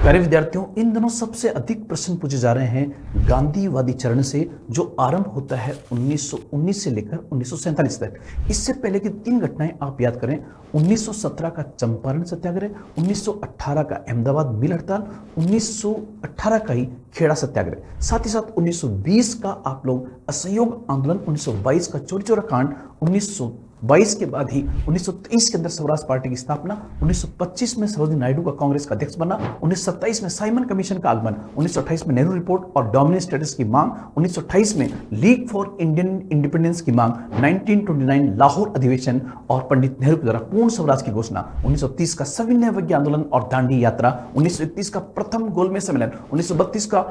प्यारे विद्यार्थियों, इन दिनों सबसे अधिक प्रश्न पूछे जा रहे हैं गांधीवादी चरण से, जो आरंभ होता है 1919 से लेकर 1947 तक। इससे पहले की 3 घटनाएं आप याद करें। 1917 का चंपारण सत्याग्रह, 1918 का अहमदाबाद मिल हड़ताल, 1918 का ही खेड़ा सत्याग्रह। साथ ही साथ 1920 का आप लोग असहयोग आंदोलन, 1922 का चोरी चौरा कांड, 1922 के बाद ही 1923 के अंदर स्वराज पार्टी की स्थापना, 1925 में सरोजिनी नायडू का कांग्रेस का अध्यक्ष बना, 1927 में साइमन कमीशन का आगमन, 1928 में नेहरू रिपोर्ट और डोमिनियन स्टेटस की मांग, 1928 में लीग फॉर इंडियन इंडिपेंडेंस की मांग, 1929 लाहौर अधिवेशन और पंडित नेहरू के द्वारा पूर्ण स्वराज की घोषणा, 1930 का सविनय अवज्ञा आंदोलन और दांडी यात्रा, 1931 का प्रथम गोलमेज सम्मेलन, 1932 का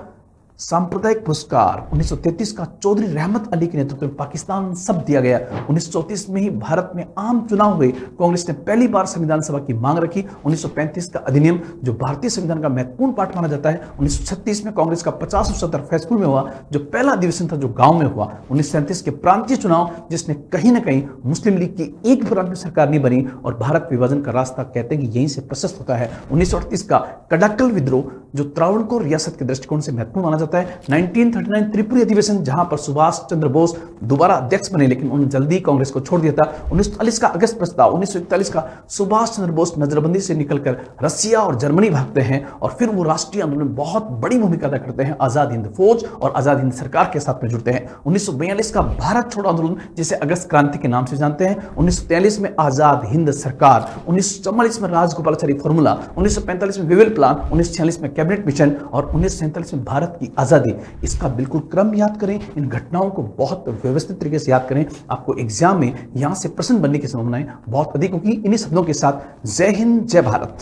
सांप्रदायिक पुरस्कार, 1933 का चौधरी रहमत अली के नेतृत्व में पाकिस्तान सब दिया गया। 1934 में ही भारत में आम चुनाव हुए, कांग्रेस ने पहली बार संविधान सभा की मांग रखी। 1935 का अधिनियम, जो भारतीय संविधान का महत्वपूर्ण पार्ट माना जाता है। 1936 में कांग्रेस का 50 सदर फैसपुर में हुआ, जो पहला अधिवेशन था जो गांव में हुआ। 1937 के प्रांतीय चुनाव, जिसने कहीं ना कहीं मुस्लिम लीग की एक प्रांत में सरकार नहीं बनी और भारत विभाजन का रास्ता कहते हैं कि यहीं से प्रशस्त होता है। 1938 का कड़क्कल विद्रोह, जो त्रावणकोर रियासत के दृष्टिकोण से महत्वपूर्ण माना जाता है। 1939 त्रिपुरी अधिवेशन, जहां पर सुभाष चंद्र बोस दोबारा अध्यक्ष बने, लेकिन उन्होंने जल्दी कांग्रेस को छोड़ दिया था। 1940 का अगस्त प्रस्ताव, 1941 का सुभाष चंद्र बोस नजरबंदी से निकलकर रसिया और जर्मनी भागते हैं और फिर वो राष्ट्रीय आंदोलन में बहुत बड़ी भूमिका अदा करते हैं। आजाद हिंद फौज और आजाद हिंद सरकार के साथ में जुड़ते हैं। 1942 का भारत छोड़ो आंदोलन, जिसे अगस्त क्रांति के नाम से जानते हैं। 1943 में आजाद हिंद सरकार, 1944 में राजगोपालाचारी फॉर्मूला, 1945 में विवेल प्लान, 1946 में कैबिनेट मिशन और 1947 में भारत की आजादी। इसका बिल्कुल क्रम याद करें, इन घटनाओं को बहुत व्यवस्थित तरीके से याद करें। आपको एग्जाम में यहां से प्रश्न बनने की संभावनाएं बहुत अधिक होगी। इन्हीं शब्दों के साथ जय हिंद, जय भारत।